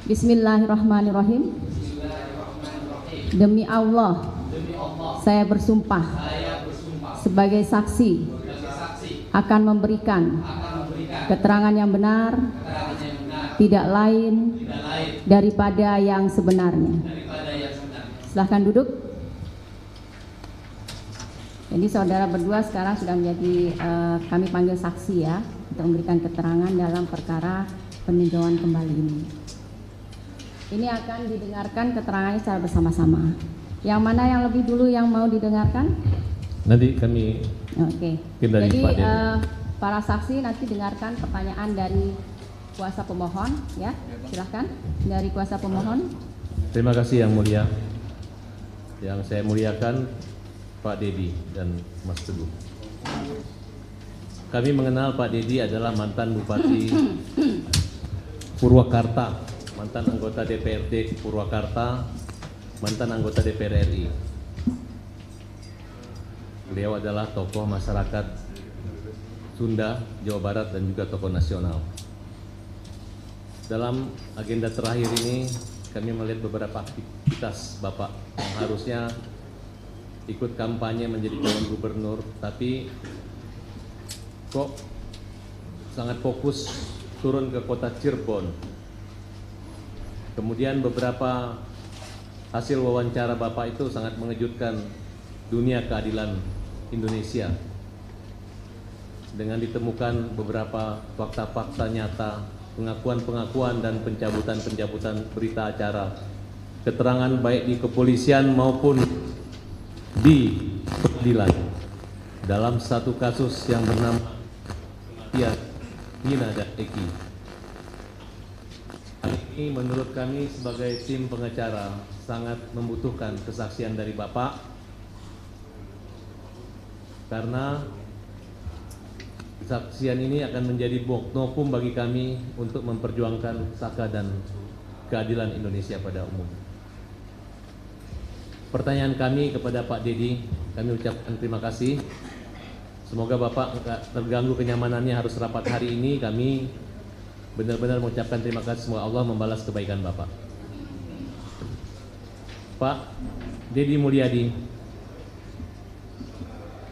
Bismillahirrahmanirrahim. Demi Allah, saya bersumpah sebagai saksi akan memberikan keterangan yang benar, tidak lain daripada yang sebenarnya. Silahkan duduk. Jadi saudara berdua sekarang sudah menjadi kami panggil saksi ya, untuk memberikan keterangan dalam perkara peninjauan kembali ini. Ini akan didengarkan keterangannya secara bersama-sama. Yang mana yang lebih dulu yang mau didengarkan? Nanti kami. Oke. Jadi para saksi nanti dengarkan pertanyaan dari kuasa pemohon, ya. Silahkan dari kuasa pemohon. Terima kasih Yang Mulia. Yang saya muliakan Pak Dedi dan Mas Teguh. Kami mengenal Pak Dedi adalah mantan Bupati Purwakarta, mantan anggota DPRD Purwakarta, mantan anggota DPR RI. Beliau adalah tokoh masyarakat Sunda, Jawa Barat, dan juga tokoh nasional. Dalam agenda terakhir ini, kami melihat beberapa aktivitas Bapak yang harusnya ikut kampanye menjadi calon gubernur, tapi kok sangat fokus turun ke kota Cirebon. Kemudian beberapa hasil wawancara Bapak itu sangat mengejutkan dunia keadilan Indonesia dengan ditemukan beberapa fakta-fakta nyata, pengakuan-pengakuan dan pencabutan-pencabutan berita acara, keterangan baik di kepolisian maupun di pengadilan dalam satu kasus yang bernama kematian Nina dan Eki. Ini menurut kami sebagai tim pengacara sangat membutuhkan kesaksian dari Bapak, karena kesaksian ini akan menjadi novum bagi kami untuk memperjuangkan saka dan keadilan Indonesia pada umum. Pertanyaan kami kepada Pak Dedi, kami ucapkan terima kasih. Semoga Bapak enggak terganggu kenyamanannya harus rapat hari ini. Kami benar-benar mengucapkan terima kasih, semoga Allah membalas kebaikan Bapak. Pak Dedi Mulyadi,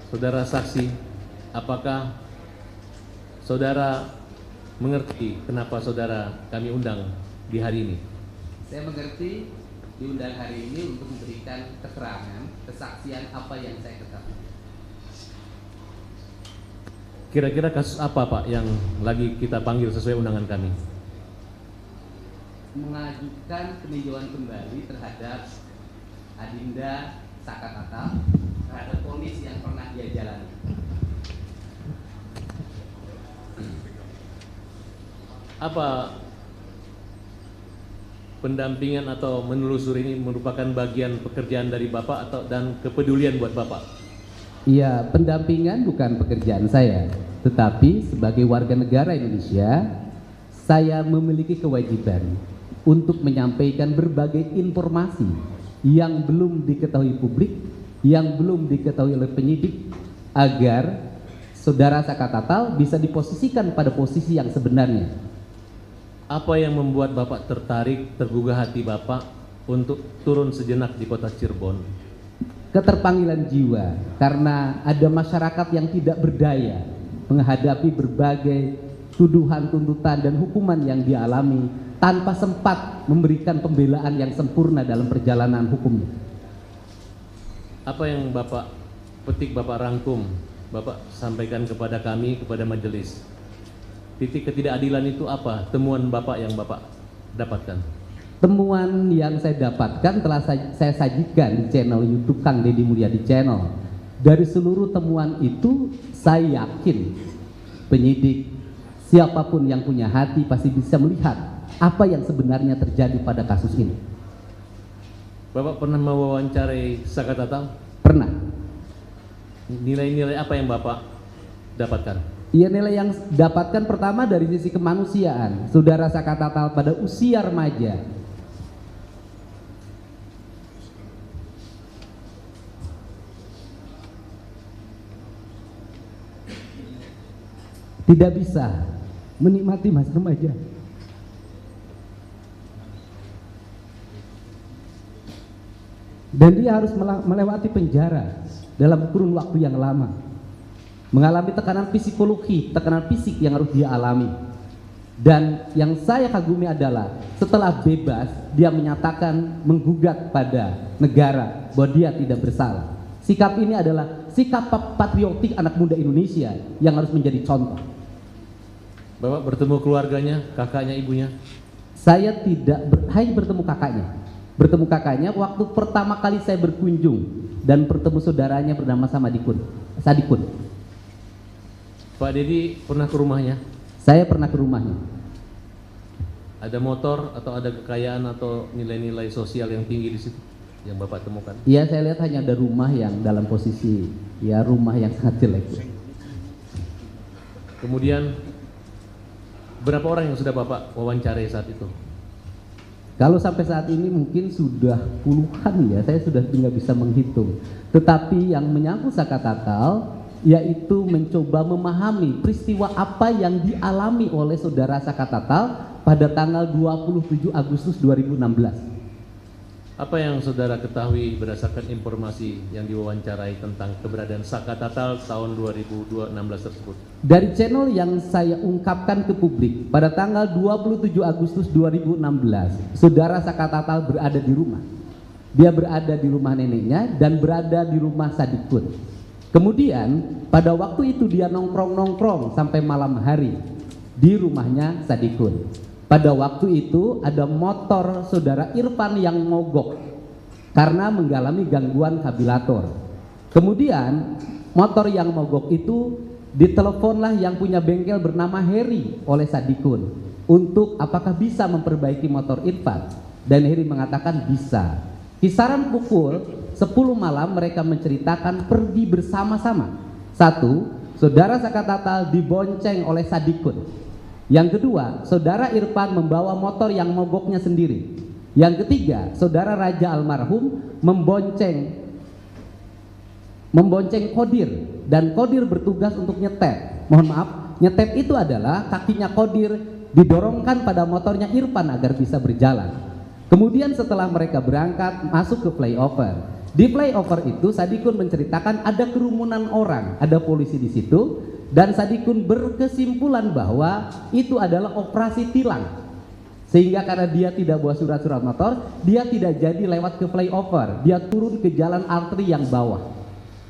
saudara saksi, apakah saudara mengerti kenapa saudara kami undang di hari ini? Saya mengerti diundang hari ini untuk memberikan keterangan, kesaksian apa yang saya ketahui. Kira-kira kasus apa Pak yang lagi kita panggil sesuai undangan kami? Mengajukan peninjauan kembali terhadap Adinda Saka Tatal terhadap vonis yang pernah dia jalani. Apa pendampingan atau menelusuri ini merupakan bagian pekerjaan dari Bapak atau dan kepedulian buat Bapak? Iya, pendampingan bukan pekerjaan saya, tetapi sebagai warga negara Indonesia, saya memiliki kewajiban untuk menyampaikan berbagai informasi yang belum diketahui publik, yang belum diketahui oleh penyidik, agar saudara Saka Tatal bisa diposisikan pada posisi yang sebenarnya. Apa yang membuat Bapak tertarik, tergugah hati Bapak untuk turun sejenak di kota Cirebon? Keterpanggilan jiwa, karena ada masyarakat yang tidak berdaya menghadapi berbagai tuduhan, tuntutan, dan hukuman yang dialami tanpa sempat memberikan pembelaan yang sempurna dalam perjalanan hukumnya. Apa yang Bapak petik, Bapak rangkum, Bapak sampaikan kepada kami, kepada majelis? Titik ketidakadilan itu apa? Temuan Bapak yang Bapak dapatkan? Temuan yang saya dapatkan telah saya sajikan di channel YouTube Kang Dedi Mulyadi Channel. Dari seluruh temuan itu, saya yakin penyidik, siapapun yang punya hati pasti bisa melihat apa yang sebenarnya terjadi pada kasus ini. Bapak pernah mewawancarai Saka Tatal? Pernah. Nilai-nilai apa yang Bapak dapatkan? Iya, nilai yang dapatkan pertama dari sisi kemanusiaan. Saudara Saka Tatal pada usia remaja tidak bisa menikmati masa remaja. dan dia harus melewati penjara dalam kurun waktu yang lama, mengalami tekanan psikologi, tekanan fisik yang harus dia alami. Dan yang saya kagumi adalah setelah bebas dia menyatakan menggugat pada negara bahwa dia tidak bersalah. Sikap ini adalah sikap patriotik anak muda Indonesia yang harus menjadi contoh. Bapak bertemu keluarganya, kakaknya, ibunya? Saya tidak hanya bertemu kakaknya. Bertemu kakaknya waktu pertama kali saya berkunjung dan bertemu saudaranya bernama Sadikun. Pak Dedi pernah ke rumahnya? Saya pernah ke rumahnya. Ada motor atau ada kekayaan atau nilai-nilai sosial yang tinggi di situ yang Bapak temukan? Iya, saya lihat hanya ada rumah yang dalam posisi ya rumah yang sangat jelek. Kemudian berapa orang yang sudah Bapak wawancarai saat itu? Kalau sampai saat ini mungkin sudah puluhan ya, saya sudah nggak bisa menghitung. Tetapi yang menyangkut Saka Tatal yaitu mencoba memahami peristiwa apa yang dialami oleh saudara Saka Tatal pada tanggal 27 Agustus 2016. Apa yang saudara ketahui berdasarkan informasi yang diwawancarai tentang keberadaan Saka Tatal tahun 2016 tersebut? Dari channel yang saya ungkapkan ke publik pada tanggal 27 Agustus 2016, saudara Saka Tatal berada di rumah. Dia berada di rumah neneknya dan berada di rumah Sadikun. Kemudian pada waktu itu dia nongkrong-nongkrong sampai malam hari di rumahnya Sadikun. Pada waktu itu ada motor saudara Irfan yang mogok karena mengalami gangguan kabilator. Kemudian motor yang mogok itu diteleponlah yang punya bengkel bernama Heri oleh Sadikun untuk apakah bisa memperbaiki motor Irfan, dan Heri mengatakan bisa. Kisaran pukul 10 malam mereka menceritakan pergi bersama-sama. Satu, saudara Saka Tatal dibonceng oleh Sadikun. Yang kedua, saudara Irfan membawa motor yang mogoknya sendiri. Yang ketiga, saudara Raja almarhum membonceng Kodir, dan Kodir bertugas untuk nyetep. Mohon maaf, nyetep itu adalah kakinya Kodir didorongkan pada motornya Irfan agar bisa berjalan. Kemudian setelah mereka berangkat masuk ke flyover. Di flyover itu Sadikun menceritakan ada kerumunan orang, ada polisi di situ, dan Sadikun berkesimpulan bahwa itu adalah operasi tilang. Sehingga karena dia tidak bawa surat-surat motor, dia tidak jadi lewat ke flyover, dia turun ke jalan arteri yang bawah.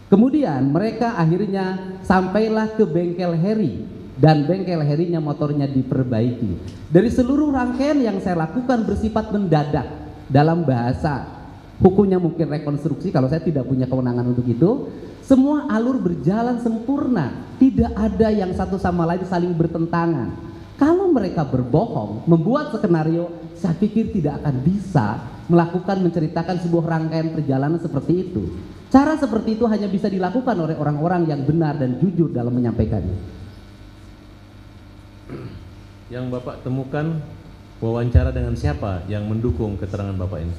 Kemudian mereka akhirnya sampailah ke bengkel Heri, dan bengkel Herinya motornya diperbaiki. Dari seluruh rangkaian yang saya lakukan bersifat mendadak, dalam bahasa hukumnya mungkin rekonstruksi, kalau saya tidak punya kewenangan untuk itu. Semua alur berjalan sempurna, tidak ada yang satu sama lain saling bertentangan. Kalau mereka berbohong, membuat skenario, saya pikir tidak akan bisa melakukan menceritakan sebuah rangkaian perjalanan seperti itu. Cara seperti itu hanya bisa dilakukan oleh orang-orang yang benar dan jujur dalam menyampaikannya. Yang Bapak temukan wawancara dengan siapa yang mendukung keterangan Bapak ini?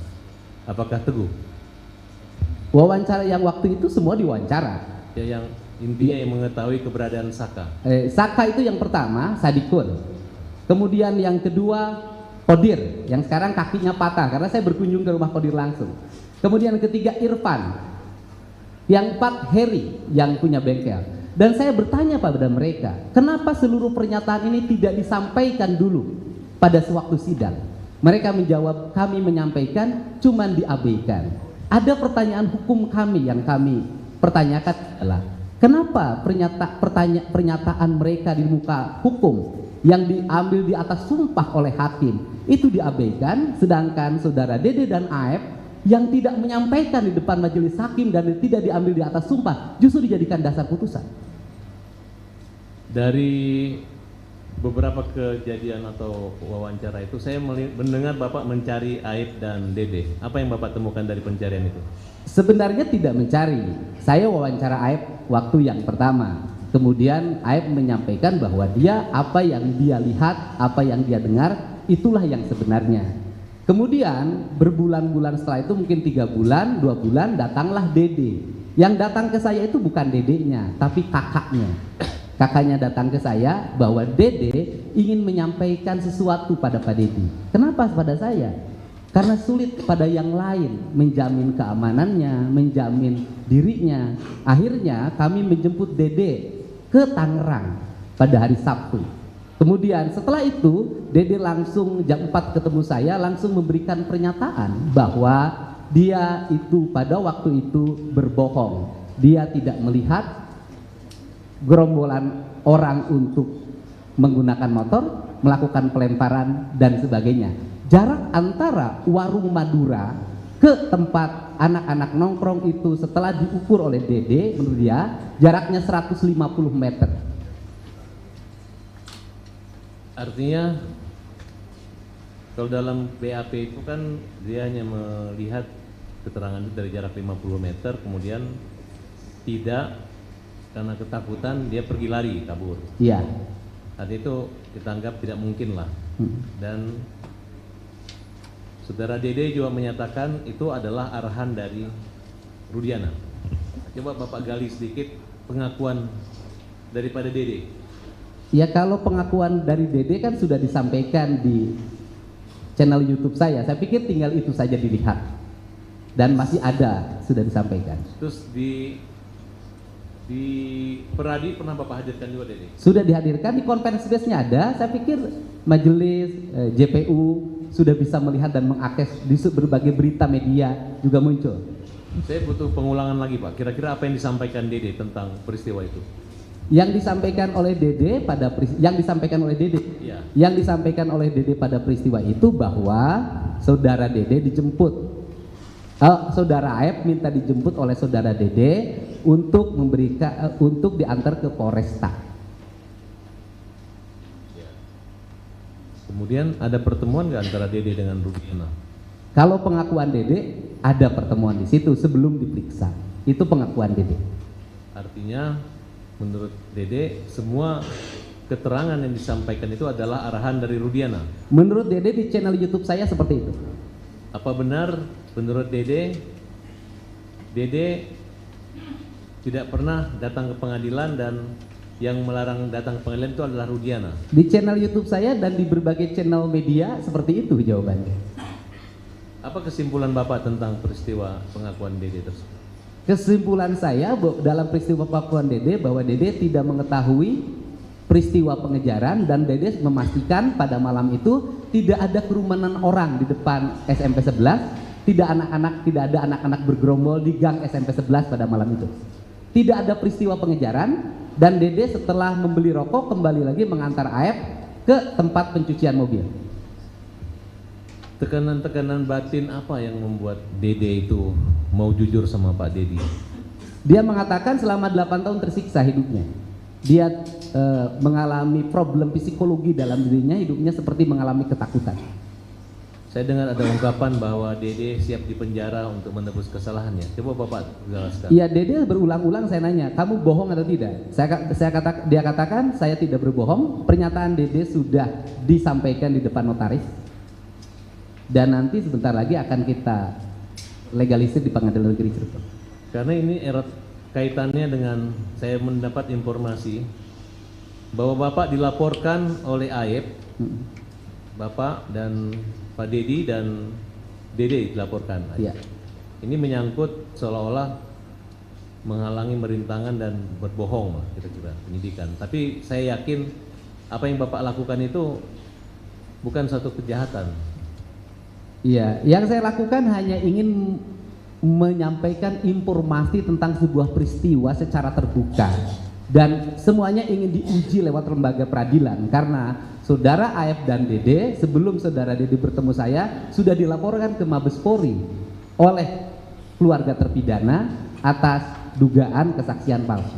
Apakah Teguh? Wawancara yang waktu itu semua diwawancara. Ya, yang intinya yang mengetahui keberadaan Saka. Saka itu yang pertama, Sadikun. Kemudian yang kedua, Kodir, yang sekarang kakinya patah karena saya berkunjung ke rumah Kodir langsung. Kemudian yang ketiga, Irfan. Yang empat, Heri yang punya bengkel. Dan saya bertanya pada mereka, kenapa seluruh pernyataan ini tidak disampaikan dulu pada sewaktu sidang? Mereka menjawab, kami menyampaikan, cuman diabaikan. Ada pertanyaan hukum kami yang kami pertanyakan adalah kenapa pernyataan mereka di muka hukum yang diambil di atas sumpah oleh hakim itu diabaikan, sedangkan saudara Dede dan Aep yang tidak menyampaikan di depan majelis hakim dan tidak diambil di atas sumpah justru dijadikan dasar putusan. Dari beberapa kejadian atau wawancara itu saya mendengar Bapak mencari Aib dan Dede. Apa yang Bapak temukan dari pencarian itu? Sebenarnya tidak mencari. Saya wawancara Aib waktu yang pertama. Kemudian Aib menyampaikan bahwa dia apa yang dia lihat, apa yang dia dengar, itulah yang sebenarnya. Kemudian berbulan-bulan setelah itu, mungkin 3 bulan, 2 bulan, datanglah Dede. Yang datang ke saya itu bukan dedenya, tapi kakaknya. Kakaknya datang ke saya bahwa Dede ingin menyampaikan sesuatu pada Pak Dedi. Kenapa pada saya? karena sulit pada yang lain menjamin keamanannya, menjamin dirinya. Akhirnya kami menjemput Dede ke Tangerang pada hari Sabtu. Kemudian setelah itu Dede langsung jam 4 ketemu saya, langsung memberikan pernyataan bahwa dia itu pada waktu itu berbohong. Dia tidak melihat gerombolan orang untuk menggunakan motor, melakukan pelemparan dan sebagainya. Jarak antara warung Madura ke tempat anak-anak nongkrong itu setelah diukur oleh Dede, menurut dia jaraknya 150 meter. Artinya kalau dalam BAP itu kan dia hanya melihat keterangan dari jarak 50 meter, kemudian tidak, karena ketakutan dia pergi lari, kabur. Iya. Saat itu kita anggap tidak mungkin lah. Dan saudara Dede juga menyatakan itu adalah arahan dari Rudiana. Coba Bapak gali sedikit pengakuan daripada Dede. Ya, kalau pengakuan dari Dede kan sudah disampaikan di channel YouTube saya. Saya pikir tinggal itu saja dilihat. Dan masih ada, sudah disampaikan. Terus di Peradi pernah Bapak hadirkan juga Dede? Sudah dihadirkan, di conference base-nya ada. Saya pikir majelis JPU sudah bisa melihat dan mengakses di berbagai berita media juga muncul. Saya butuh pengulangan lagi Pak. Kira-kira apa yang disampaikan Dede tentang peristiwa itu? Yang disampaikan oleh Dede pada Ya. Yang disampaikan oleh Dede pada peristiwa itu bahwa saudara Dede dijemput. Saudara Aep minta dijemput oleh saudara Dede untuk untuk diantar ke Polresta. Ya. Kemudian ada pertemuan nggak antara Dede dengan Rudiana? Kalau pengakuan Dede ada pertemuan di situ sebelum diperiksa. Itu pengakuan Dede. Artinya menurut Dede semua keterangan yang disampaikan itu adalah arahan dari Rudiana. Menurut Dede di channel YouTube saya seperti itu. Apa benar menurut Dede tidak pernah datang ke pengadilan dan yang melarang datang ke pengadilan itu adalah Rudiana? Di channel YouTube saya dan di berbagai channel media seperti itu jawabannya. Apa kesimpulan Bapak tentang peristiwa pengakuan Dede tersebut? Kesimpulan saya dalam peristiwa pengakuan Dede bahwa Dede tidak mengetahui peristiwa pengejaran dan Dede memastikan pada malam itu tidak ada kerumunan orang di depan SMP 11, tidak ada anak-anak bergerombol di gang SMP 11 pada malam itu. Tidak ada peristiwa pengejaran dan Dede setelah membeli rokok kembali lagi mengantar Aep ke tempat pencucian mobil. Tekanan-tekanan batin apa yang membuat Dede itu mau jujur sama Pak Dedi? Dia mengatakan selama 8 tahun tersiksa hidupnya. Dia mengalami problem psikologi dalam dirinya, hidupnya seperti mengalami ketakutan. Saya dengar ada ungkapan bahwa Dede siap dipenjara untuk menebus kesalahannya. Coba Bapak jelaskan. Iya, Dede berulang-ulang saya nanya, kamu bohong atau tidak? Dia katakan saya tidak berbohong. Pernyataan Dede sudah disampaikan di depan notaris. Dan nanti sebentar lagi akan kita legalisir di Pengadilan Negeri Cirebon. Karena ini erat kaitannya dengan saya mendapat informasi bahwa Bapak dilaporkan oleh Aep, Bapak dan Pak Dedi dan Dede dilaporkan. Ya. Ini menyangkut seolah-olah menghalangi merintangan dan berbohong lah kira-kira penyidikan. Tapi saya yakin apa yang Bapak lakukan itu bukan satu kejahatan. Iya, yang saya lakukan hanya ingin menyampaikan informasi tentang sebuah peristiwa secara terbuka dan semuanya ingin diuji lewat lembaga peradilan karena saudara Aep dan Dede sebelum saudara Dede bertemu saya sudah dilaporkan ke Mabes Polri oleh keluarga terpidana atas dugaan kesaksian palsu.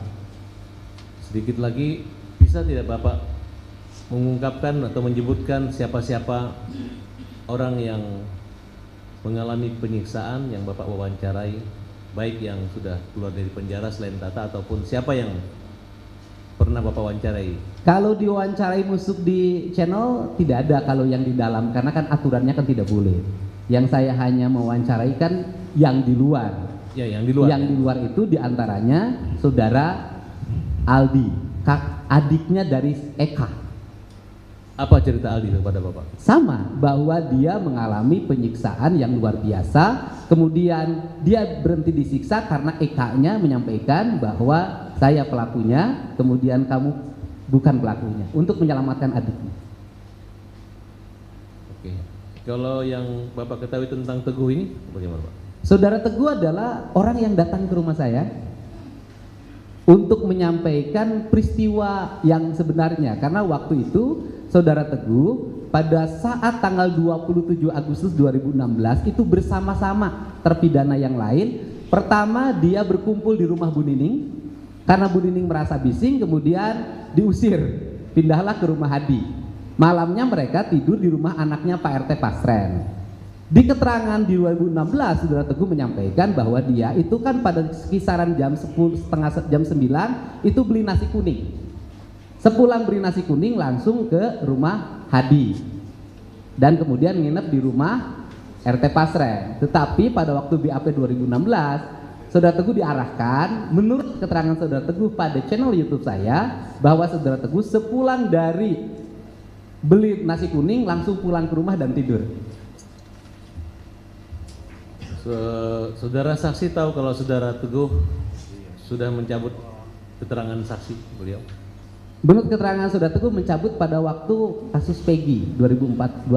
Sedikit lagi bisa tidak Bapak mengungkapkan atau menyebutkan siapa-siapa orang yang mengalami penyiksaan yang Bapak wawancarai, baik yang sudah keluar dari penjara selain Tata ataupun siapa yang pernah Bapak wawancarai? Kalau diwawancarai musuk di channel tidak ada kalau yang di dalam karena kan aturannya kan tidak boleh. Yang saya hanya mewawancarai kan yang di luar. Ya, yang di luar. Yang di luar itu diantaranya saudara Aldi, adiknya dari Eka. Apa cerita Aldi kepada Bapak? Sama, bahwa dia mengalami penyiksaan yang luar biasa, kemudian dia berhenti disiksa karena EK-nya menyampaikan bahwa saya pelakunya, kemudian kamu bukan pelakunya, untuk menyelamatkan adiknya. Oke. Kalau yang Bapak ketahui tentang Teguh ini bagaimana, Pak? Saudara Teguh adalah orang yang datang ke rumah saya untuk menyampaikan peristiwa yang sebenarnya, karena waktu itu Saudara Teguh pada saat tanggal 27 Agustus 2016 itu bersama-sama terpidana yang lain. Pertama dia berkumpul di rumah Bu Nining, karena Bu Nining merasa bising kemudian diusir, pindahlah ke rumah Hadi. Malamnya mereka tidur di rumah anaknya Pak RT Pasren. Di keterangan di 2016 Saudara Teguh menyampaikan bahwa dia itu kan pada kisaran jam 10, setengah jam 9 itu beli nasi kuning. Sepulang beli nasi kuning langsung ke rumah Hadi dan kemudian nginep di rumah RT Pasren. Tetapi pada waktu BAP 2016 Saudara Teguh diarahkan, menurut keterangan Saudara Teguh pada channel YouTube saya, bahwa Saudara Teguh sepulang dari beli nasi kuning langsung pulang ke rumah dan tidur. Saudara saksi tahu kalau Saudara Teguh sudah mencabut keterangan saksi beliau? Menurut keterangan Saudara Teguh mencabut pada waktu kasus Peggy 2024.